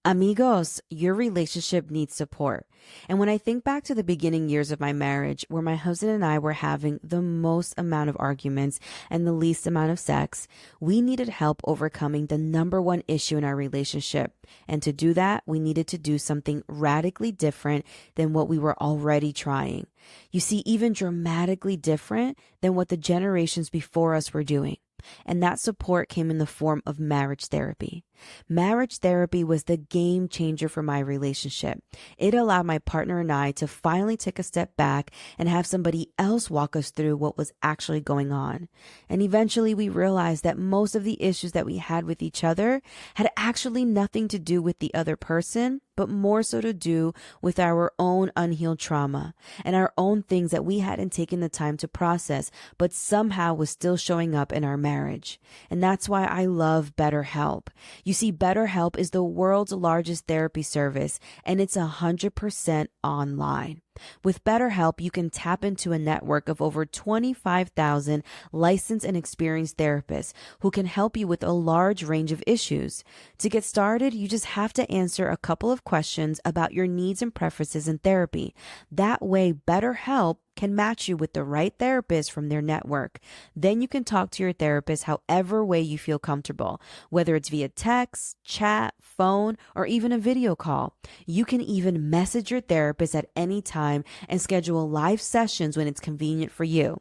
Amigos, your relationship needs support. And when I think back to the beginning years of my marriage, where my husband and I were having the most amount of arguments and the least amount of sex, we needed help overcoming the number one issue in our relationship. And to do that, we needed to do something radically different than what we were already trying. You see, even dramatically different than what the generations before us were doing. And that support came in the form of marriage therapy. Marriage therapy was the game changer for my relationship. It allowed my partner and I to finally take a step back and have somebody else walk us through what was actually going on. And eventually we realized that most of the issues that we had with each other had actually nothing to do with the other person, but more so to do with our own unhealed trauma and our own things that we hadn't taken the time to process, but somehow was still showing up in our marriage. And that's why I love BetterHelp. You see, BetterHelp is the world's largest therapy service, and it's 100% online. With BetterHelp, you can tap into a network of over 25,000 licensed and experienced therapists who can help you with a large range of issues. To get started, you just have to answer a couple of questions about your needs and preferences in therapy. That way, BetterHelp can match you with the right therapist from their network. Then you can talk to your therapist however way you feel comfortable, whether it's via text, chat, phone, or even a video call. You can even message your therapist at any time and schedule live sessions when it's convenient for you.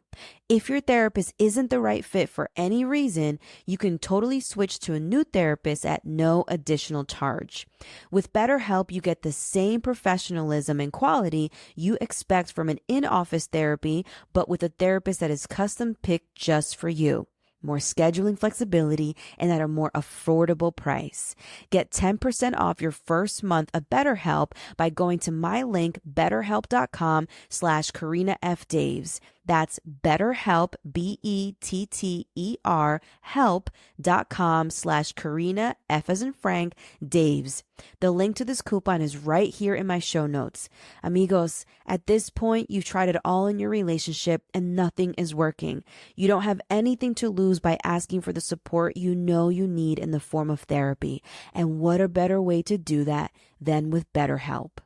If your therapist isn't the right fit for any reason, you can totally switch to a new therapist at no additional charge. With BetterHelp, you get the same professionalism and quality you expect from an in-office therapy, but with a therapist that is custom picked just for you. More scheduling flexibility, and at a more affordable price. Get 10% off your first month of BetterHelp by going to my link, betterhelp.com/Karina F. Daves. That's BetterHelp, BETTER, help.com/Karina, F as in Frank, Daves. The link to this coupon is right here in my show notes. Amigos, at this point, you've tried it all in your relationship and nothing is working. You don't have anything to lose by asking for the support you know you need in the form of therapy. And what a better way to do that than with BetterHelp.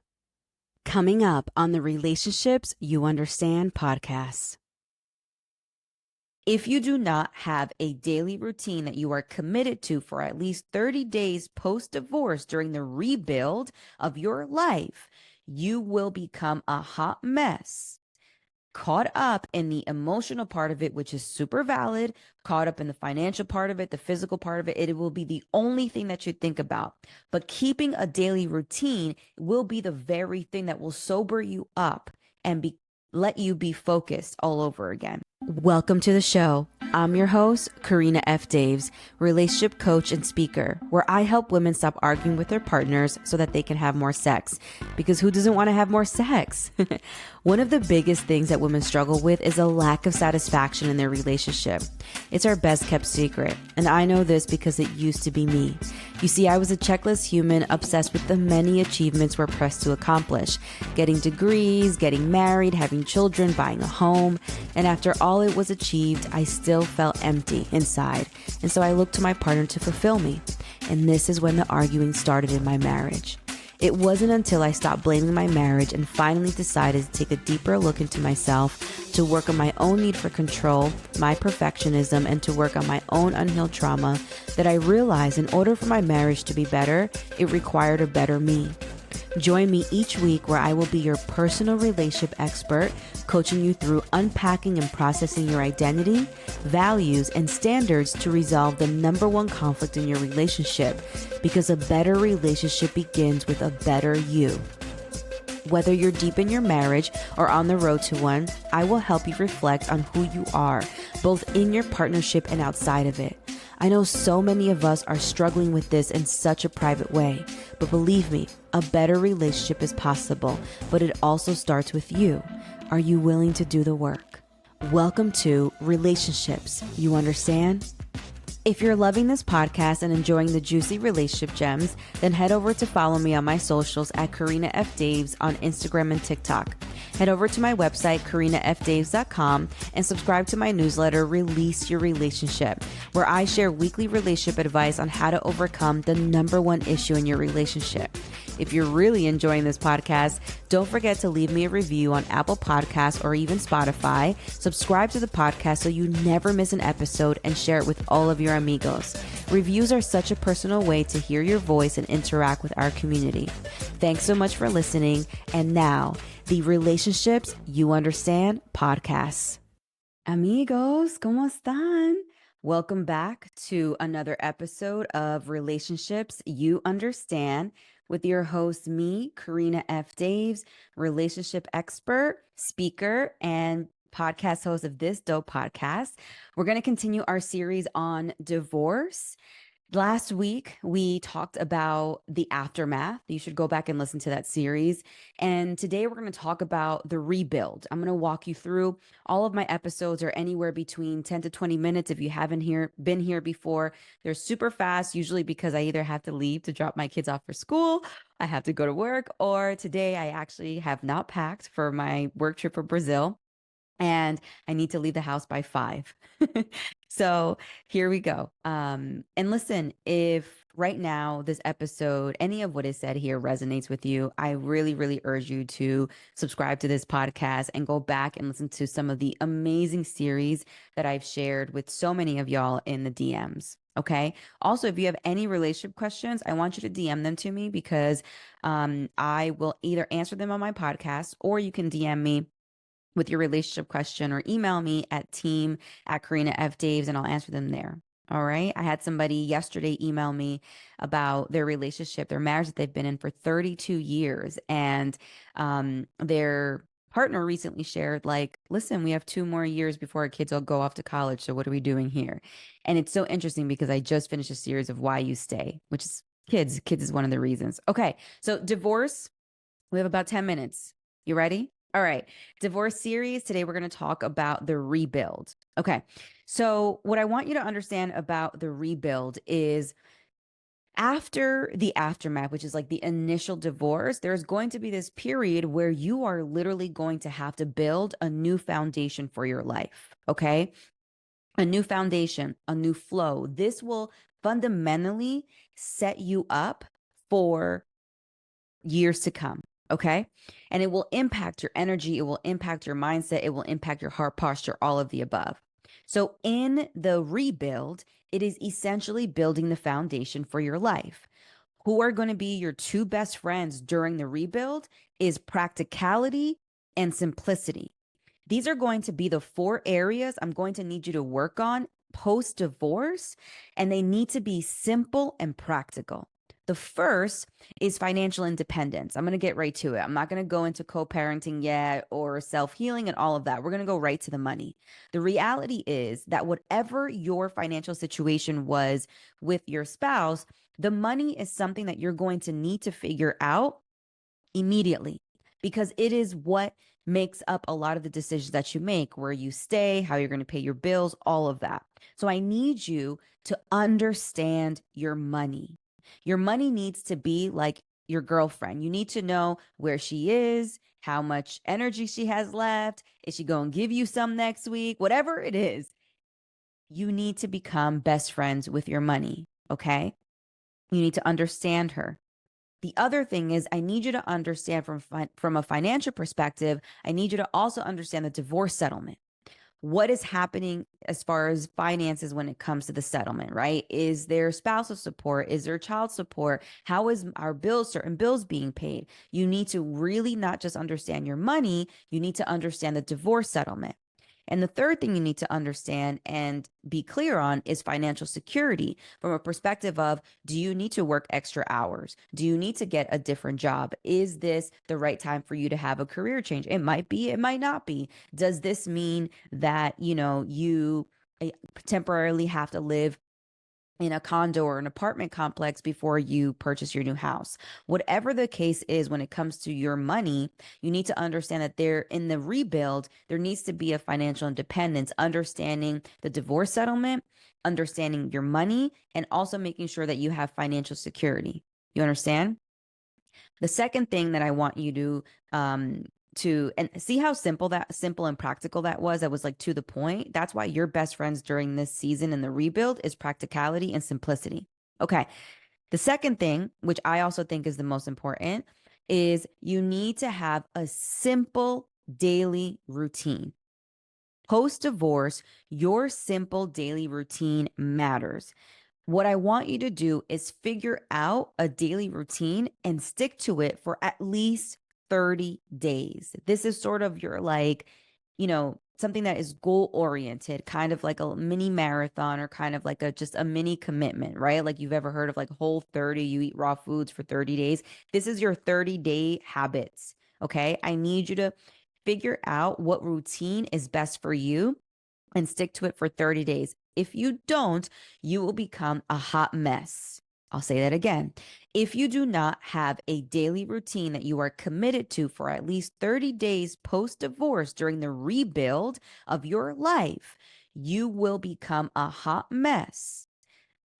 Coming up on the Relationships You Understand podcast. If you do not have a daily routine that you are committed to for at least 30 days post-divorce during the rebuild of your life, you will become a hot mess. Caught up in the emotional part of it, which is super valid, caught up in the financial part of it, the physical part of it, it will be the only thing that you think about. But keeping a daily routine will be the very thing that will sober you up and let you be focused all over again. Welcome to the show. I'm your host, Karina F. Daves, relationship coach and speaker, where I help women stop arguing with their partners so that they can have more sex. Because who doesn't want to have more sex? One of the biggest things that women struggle with is a lack of satisfaction in their relationship. It's our best kept secret, and I know this because it used to be me. You see, I was a checklist human obsessed with the many achievements we're pressed to accomplish. Getting degrees, getting married, having children, buying a home. And after all it was achieved, I still felt empty inside. And so I looked to my partner to fulfill me. And this is when the arguing started in my marriage. It wasn't until I stopped blaming my marriage and finally decided to take a deeper look into myself, to work on my own need for control, my perfectionism, and to work on my own unhealed trauma, that I realized in order for my marriage to be better, it required a better me. Join me each week where I will be your personal relationship expert, coaching you through unpacking and processing your identity, values, and standards to resolve the number one conflict in your relationship, because a better relationship begins with a better you. Whether you're deep in your marriage or on the road to one, I will help you reflect on who you are, both in your partnership and outside of it. I know so many of us are struggling with this in such a private way, but believe me, a better relationship is possible, but it also starts with you. Are you willing to do the work? Welcome to Relationships You Understand? If you're loving this podcast and enjoying the juicy relationship gems, then head over to follow me on my socials at Karina F. Daves on Instagram and TikTok. Head over to my website, KarinaFDaves.com, and subscribe to my newsletter, Release Your Relationship, where I share weekly relationship advice on how to overcome the number one issue in your relationship. If you're really enjoying this podcast, don't forget to leave me a review on Apple Podcasts or even Spotify. Subscribe to the podcast so you never miss an episode, and share it with all of your amigos. Reviews are such a personal way to hear your voice and interact with our community. Thanks so much for listening. And now, the Relationships You Understand podcast. Amigos, ¿cómo están? Welcome back to another episode of Relationships You Understand with your host, me, Karina F. Daves, relationship expert, speaker, and podcast host of this dope podcast. We're going to continue our series on divorce. Last week, we talked about the aftermath. You should go back and listen to that series. And today, we're going to talk about the rebuild. I'm going to walk you through. All of my episodes are anywhere between 10 to 20 minutes. If you haven't been here before, they're super fast, usually because I either have to leave to drop my kids off for school, I have to go to work, or today I actually have not packed for my work trip for Brazil, and I need to leave the house by 5. So here we go. And listen, if right now this episode, any of what is said here resonates with you, I really, really urge you to subscribe to this podcast and go back and listen to some of the amazing series that I've shared with so many of y'all in the DMs. Okay. Also, if you have any relationship questions, I want you to DM them to me, because I will either answer them on my podcast, or you can DM me with your relationship question, or email me at team@KarinaFDaves, and I'll answer them there. All right. I had somebody yesterday email me about their relationship, their marriage that they've been in for 32 years. And their partner recently shared, like, listen, we have 2 more years before our kids all go off to college. So what are we doing here? And it's so interesting because I just finished a series of Why You Stay, which is kids. Kids is one of the reasons. Okay. So divorce, we have about 10 minutes. You ready? All right. Divorce series. Today, we're going to talk about the rebuild. Okay. So, what I want you to understand about the rebuild is, after the aftermath, which is like the initial divorce, there's going to be this period where you are literally going to have to build a new foundation for your life. Okay. A new foundation, a new flow. This will fundamentally set you up for years to come. Okay. And it will impact your energy. It will impact your mindset. It will impact your heart posture, all of the above. So in the rebuild, it is essentially building the foundation for your life. Who are going to be your two best friends during the rebuild is practicality and simplicity. These are going to be the 4 areas I'm going to need you to work on post divorce, and they need to be simple and practical. The first is financial independence. I'm going to get right to it. I'm not going to go into co-parenting yet or self-healing and all of that. We're going to go right to the money. The reality is that whatever your financial situation was with your spouse, the money is something that you're going to need to figure out immediately, because it is what makes up a lot of the decisions that you make, where you stay, how you're going to pay your bills, all of that. So I need you to understand your money. Your money needs to be like your girlfriend. You need to know where she is, how much energy she has left. Is she going to give you some next week? Whatever it is, you need to become best friends with your money. Okay. You need to understand her. The other thing is, I need you to understand from a financial perspective, I need you to also understand the divorce settlement. What is happening as far as finances when it comes to the settlement, right? Is there spousal support? Is there child support? How is our bills, certain bills being paid? You need to really not just understand your money, you need to understand the divorce settlement. And the third thing you need to understand and be clear on is financial security, from a perspective of, do you need to work extra hours? Do you need to get a different job? Is this the right time for you to have a career change? It might be, it might not be. Does this mean that, you temporarily have to live in a condo or an apartment complex before you purchase your new house? Whatever the case is, when it comes to your money, you need to understand that in the rebuild, there needs to be a financial independence, understanding the divorce settlement, understanding your money, and also making sure that you have financial security. You understand? The second thing that I want you to and see how simple and practical that was. That was like to the point. That's why your best friends during this season in the rebuild is practicality and simplicity. Okay. The second thing, which I also think is the most important, is you need to have a simple daily routine. Post divorce, your simple daily routine matters. What I want you to do is figure out a daily routine and stick to it for at least 30 days. This is sort of your something that is goal oriented, kind of like a mini marathon or kind of like a just a mini commitment, right? Like you've ever heard of like Whole 30, you eat raw foods for 30 days. This is your 30-day habits. Okay. I need you to figure out what routine is best for you and stick to it for 30 days. If you don't, you will become a hot mess. I'll say that again. If you do not have a daily routine that you are committed to for at least 30 days post divorce during the rebuild of your life, you will become a hot mess,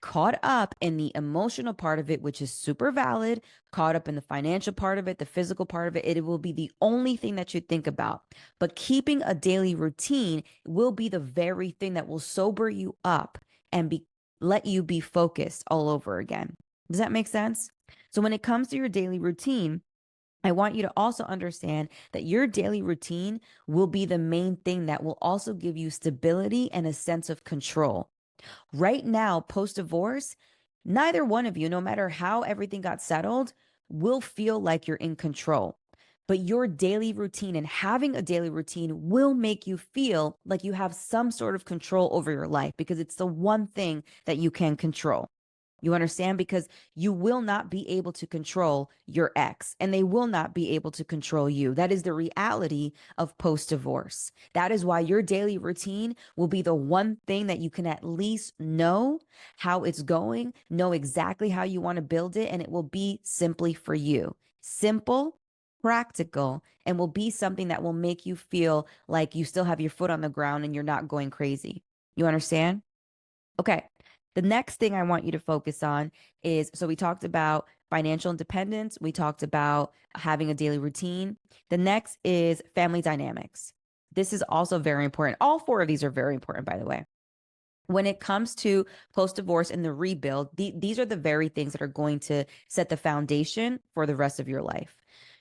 caught up in the emotional part of it, which is super valid, caught up in the financial part of it, the physical part of it. It will be the only thing that you think about. But keeping a daily routine will be the very thing that will sober you up and let you be focused all over again. Does that make sense? So when it comes to your daily routine, I want you to also understand that your daily routine will be the main thing that will also give you stability and a sense of control. Right now, post divorce, neither one of you, no matter how everything got settled, will feel like you're in control. But your daily routine and having a daily routine will make you feel like you have some sort of control over your life because it's the one thing that you can control. You understand? Because you will not be able to control your ex and they will not be able to control you. That is the reality of post divorce. That is why your daily routine will be the one thing that you can at least know how it's going, know exactly how you want to build it, and it will be simply for you. Simple, practical, and will be something that will make you feel like you still have your foot on the ground and you're not going crazy. You understand? Okay. The next thing I want you to focus on is so we talked about financial independence, we talked about having a daily routine. The next is family dynamics. This is also very important. All four of these are very important, by the way. When it comes to post divorce and the rebuild, these are the very things that are going to set the foundation for the rest of your life.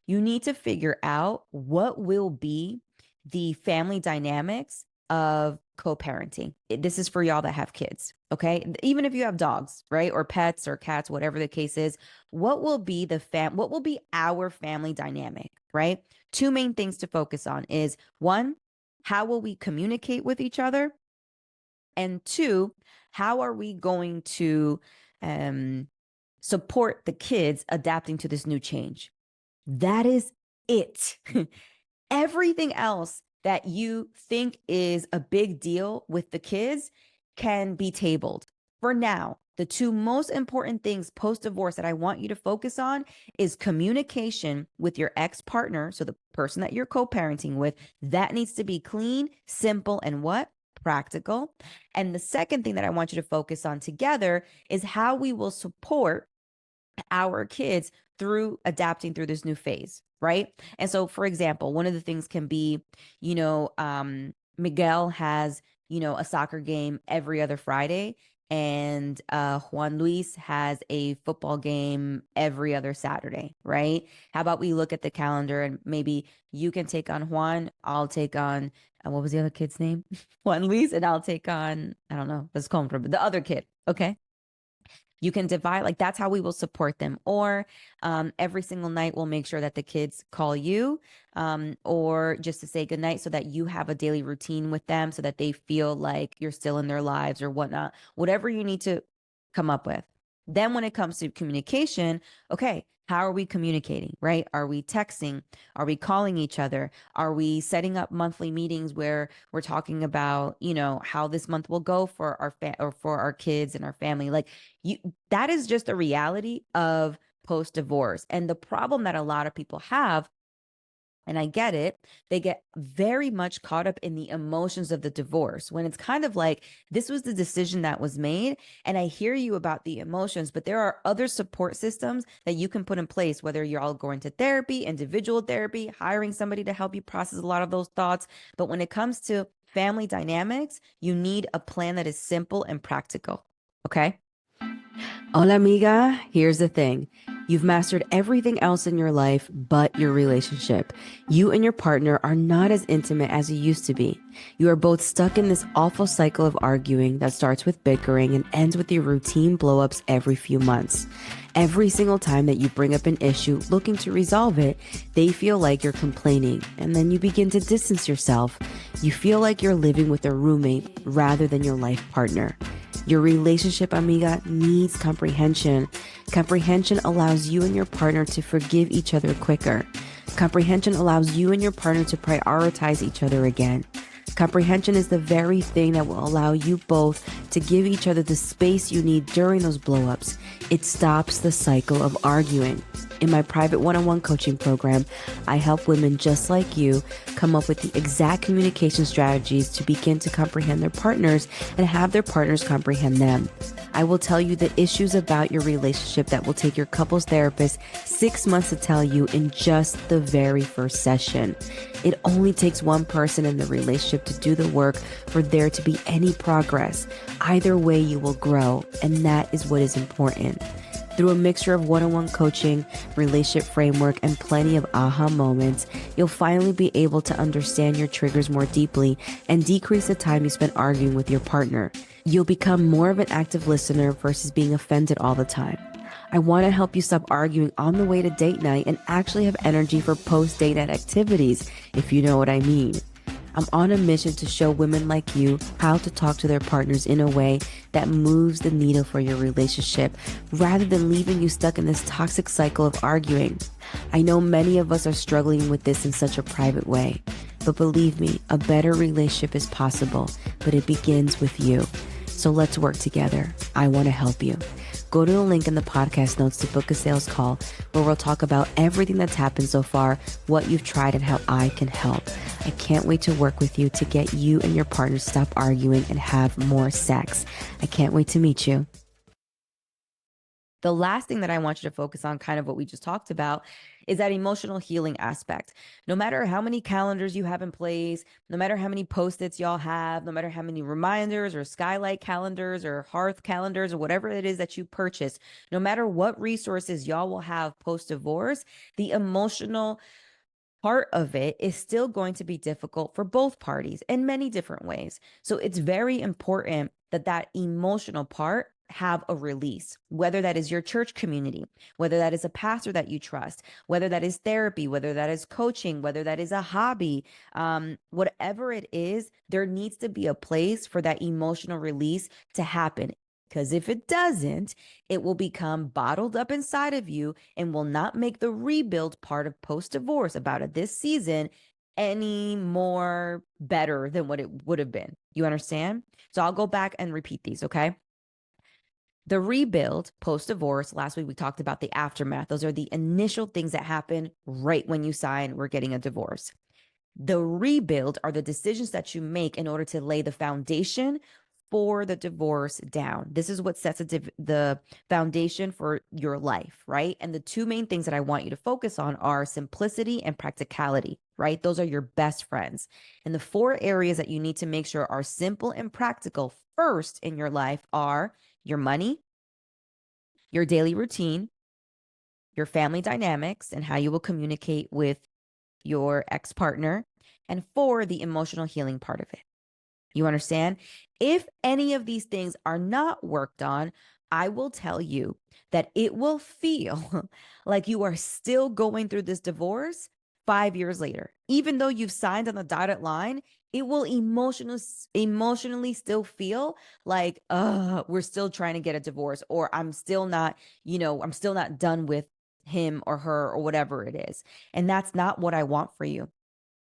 You need to figure out what will be the family dynamics of co-parenting. This is for y'all that have kids, okay? Even if you have dogs, right? Or pets or cats, whatever the case is, what will be what will be our family dynamic, right? Two main things to focus on is one, how will we communicate with each other? And two, how are we going to um, support the kids adapting to this new change? That is it. Everything else that you think is a big deal with the kids can be tabled. For now, the two most important things post divorce that I want you to focus on is communication with your ex partner. So, the person that you're co parenting with, that needs to be clean, simple, and what? Practical. And the second thing that I want you to focus on together is how we will support our kids through adapting through this new phase, right? And so, for example, one of the things can be, Miguel has, a soccer game every other Friday, and Juan Luis has a football game every other Saturday, right? How about we look at the calendar and maybe you can take on Juan, I'll take on, what was the other kid's name? Juan Luis, and I'll take on, I don't know, let's call him the other kid, okay? You can divide, like that's how we will support them. Or every single night, we'll make sure that the kids call you or just to say goodnight so that you have a daily routine with them so that they feel like you're still in their lives or whatnot, whatever you need to come up with. Then when it comes to communication, okay, how are we communicating, right? Are we texting? Are we calling each other? Are we setting up monthly meetings where we're talking about, how this month will go for or for our kids and our family? Like you, that is just a reality of post divorce. And the problem that a lot of people have And I get it. They get very much caught up in the emotions of the divorce when it's kind of like this was the decision that was made. And I hear you about the emotions, but there are other support systems that you can put in place, whether you're all going to therapy, individual therapy, hiring somebody to help you process a lot of those thoughts. But when it comes to family dynamics, you need a plan that is simple and practical. Okay. Hola, amiga. Here's the thing. You've mastered everything else in your life but your relationship. You and your partner are not as intimate as you used to be. You are both stuck in this awful cycle of arguing that starts with bickering and ends with your routine blowups every few months. Every single time that you bring up an issue looking to resolve it, they feel like you're complaining, and then you begin to distance yourself. You feel like you're living with a roommate rather than your life partner. Your relationship, amiga, needs comprehension. Comprehension allows you and your partner to forgive each other quicker. Comprehension allows you and your partner to prioritize each other again. Comprehension is the very thing that will allow you both to give each other the space you need during those blowups. It stops the cycle of arguing. In my private one-on-one coaching program, I help women just like you come up with the exact communication strategies to begin to comprehend their partners and have their partners comprehend them. I will tell you the issues about your relationship that will take your couples therapist 6 months to tell you in just the very first session. It only takes one person in the relationship to do the work for there to be any progress. Either way, you will grow, and that is what is important. Through a mixture of one-on-one coaching, relationship framework, and plenty of aha moments, you'll finally be able to understand your triggers more deeply and decrease the time you spend arguing with your partner. You'll become more of an active listener versus being offended all the time. I want to help you stop arguing on the way to date night and actually have energy for post-date night activities, if you know what I mean. I'm on a mission to show women like you how to talk to their partners in a way that moves the needle for your relationship rather than leaving you stuck in this toxic cycle of arguing. I know many of us are struggling with this in such a private way, but believe me, a better relationship is possible, but it begins with you. So let's work together. I want to help you. Go to the link in the podcast notes to book a sales call where we'll talk about everything that's happened so far, what you've tried, and how I can help. I can't wait to work with you to get you and your partner to stop arguing and have more sex. I can't wait to meet you. The last thing that I want you to focus on, kind of what we just talked about, is that emotional healing aspect. No matter how many calendars you have in place, no matter how many post-its y'all have, no matter how many reminders or skylight calendars or hearth calendars or whatever it is that you purchase, no matter what resources y'all will have post-divorce, the emotional part of it is still going to be difficult for both parties in many different ways. So it's very important that that emotional part have a release, whether that is your church community, whether that is a pastor that you trust, whether that is therapy, whether that is coaching, whether that is a hobby, whatever it is, there needs to be a place for that emotional release to happen. Because if it doesn't, it will become bottled up inside of you and will not make the rebuild part of post-divorce about it this season any more better than what it would have been. You understand? So I'll go back and repeat these, okay? The rebuild post-divorce, last week we talked about the aftermath. Those are the initial things that happen right when you sign, we're getting a divorce. The rebuild are the decisions that you make in order to lay the foundation for the divorce down. This is what sets the foundation for your life, right? And the two main things that I want you to focus on are simplicity and practicality, right? Those are your best friends. And the four areas that you need to make sure are simple and practical first in your life are your money, your daily routine, your family dynamics, and how you will communicate with your ex-partner, and four, the emotional healing part of it. You understand? If any of these things are not worked on, I will tell you that it will feel like you are still going through this divorce 5 years later. Even though you've signed on the dotted line, it will emotionally still feel like, we're still trying to get a divorce, or I'm still not, I'm still not done with him or her or whatever it is. And that's not what I want for you,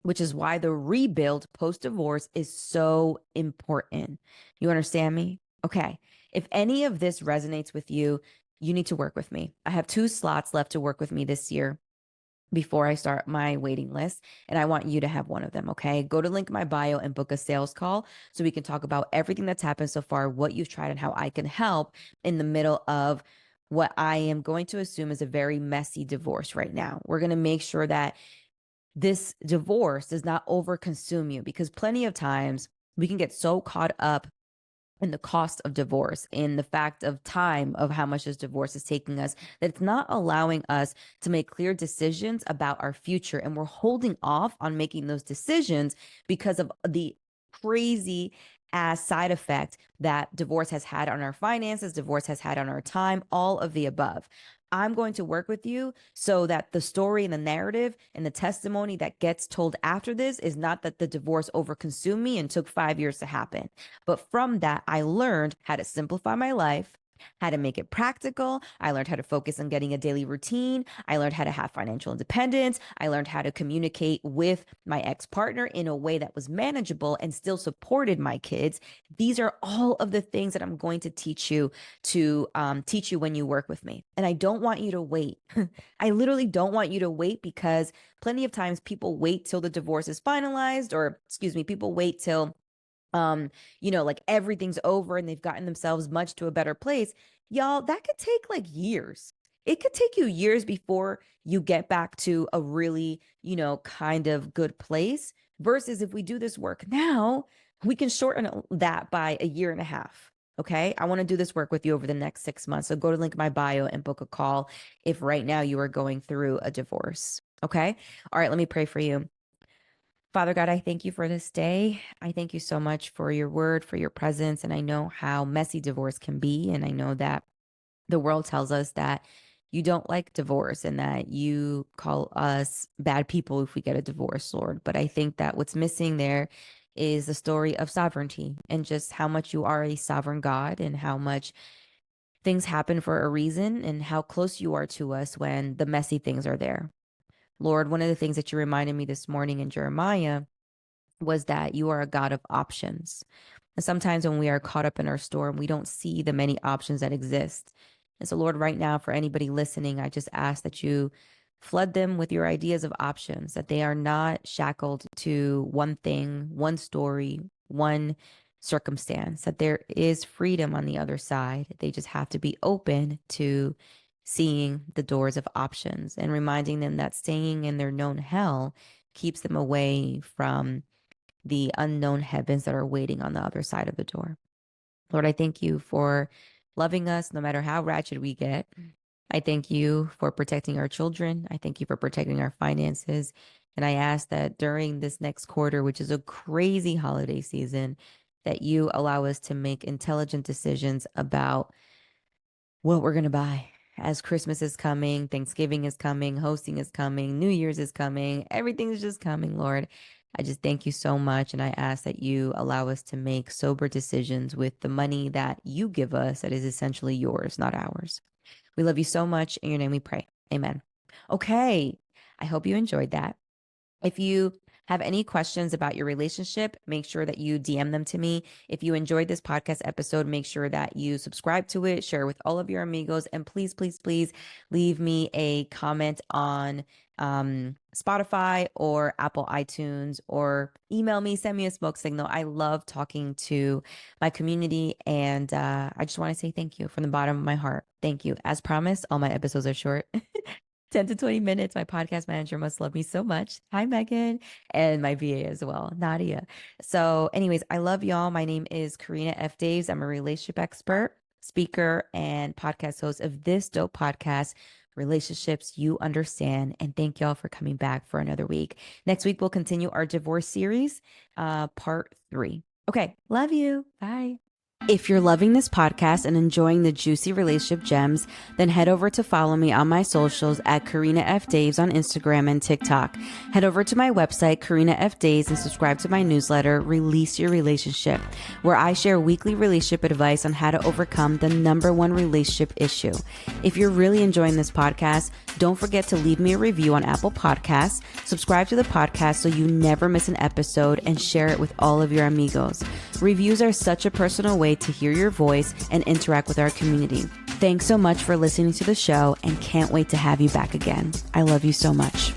which is why the rebuild post-divorce is so important. You understand me? Okay. If any of this resonates with you, you need to work with me. I have 2 slots left to work with me this year. before I start my waiting list. And I want you to have one of them. Okay. Go to link in my bio and book a sales call so we can talk about everything that's happened so far, what you've tried, and how I can help in the middle of what I am going to assume is a very messy divorce right now. We're going to make sure that this divorce does not overconsume you, because plenty of times we can get so caught up in the cost of divorce, in the fact of time of how much this divorce is taking us, that it's not allowing us to make clear decisions about our future. And we're holding off on making those decisions because of the crazy ass side effect that divorce has had on our finances, divorce has had on our time, all of the above. I'm going to work with you so that the story and the narrative and the testimony that gets told after this is not that the divorce overconsumed me and took 5 years to happen. But from that, I learned how to simplify my life, how to make it practical. I learned how to focus on getting a daily routine. I learned how to have financial independence. I learned how to communicate with my ex-partner in a way that was manageable and still supported my kids. These are all of the things that I'm going to teach you when you work with me. And I don't want you to wait. I literally don't want you to wait, because plenty of times people wait till the divorce is finalized, or excuse me, people wait till like everything's over and they've gotten themselves much to a better place. Y'all, that could take like years. It could take you years before you get back to a really, kind of good place. Versus if we do this work now, we can shorten that by a year and a half. Okay. I want to do this work with you over the next 6 months. So go to link in my bio and book a call if right now you are going through a divorce. Okay. All right. Let me pray for you. Father God, I thank you for this day. I thank you so much for your word, for your presence. And I know how messy divorce can be. And I know that the world tells us that you don't like divorce and that you call us bad people if we get a divorce, Lord. But I think that what's missing there is the story of sovereignty, and just how much you are a sovereign God, and how much things happen for a reason, and how close you are to us when the messy things are there. Lord, one of the things that you reminded me this morning in Jeremiah was that you are a God of options. And sometimes when we are caught up in our storm, we don't see the many options that exist. And so, Lord, right now, for anybody listening, I just ask that you flood them with your ideas of options, that they are not shackled to one thing, one story, one circumstance, that there is freedom on the other side. They just have to be open to seeing the doors of options, and reminding them that staying in their known hell keeps them away from the unknown heavens that are waiting on the other side of the door. Lord, I thank you for loving us no matter how ratchet we get. I thank you for protecting our children. I thank you for protecting our finances. And I ask that during this next quarter, which is a crazy holiday season, that you allow us to make intelligent decisions about what we're going to buy. As Christmas is coming, Thanksgiving is coming, hosting is coming, New Year's is coming, everything's just coming, Lord. I just thank you so much. And I ask that you allow us to make sober decisions with the money that you give us, that is essentially yours, not ours. We love you so much. In your name we pray. Amen. Okay. I hope you enjoyed that. If you have any questions about your relationship, make sure that you DM them to me. If you enjoyed this podcast episode, make sure that you subscribe to it, share with all of your amigos, and please, please, please leave me a comment on Spotify or Apple iTunes, or email me, send me a smoke signal. I love talking to my community, and I just want to say thank you from the bottom of my heart. Thank you. As promised, all my episodes are short. 10 to 20 minutes. My podcast manager must love me so much. Hi, Megan. And my VA as well, Nadia. So anyways, I love y'all. My name is Karina F. Daves. I'm a relationship expert, speaker, and podcast host of this dope podcast, Relationships You Understand. And thank y'all for coming back for another week. Next week, we'll continue our divorce series, part 3. Okay. Love you. Bye. If you're loving this podcast and enjoying the juicy relationship gems, then head over to follow me on my socials at Karina F. Daves on Instagram and TikTok. Head over to my website, Karina F. Daves, and subscribe to my newsletter, Release Your Relationship, where I share weekly relationship advice on how to overcome the #1 relationship issue. If you're really enjoying this podcast, don't forget to leave me a review on Apple Podcasts, subscribe to the podcast so you never miss an episode, and share it with all of your amigos. Reviews are such a personal way to hear your voice and interact with our community. Thanks so much for listening to the show and can't wait to have you back again. I love you so much.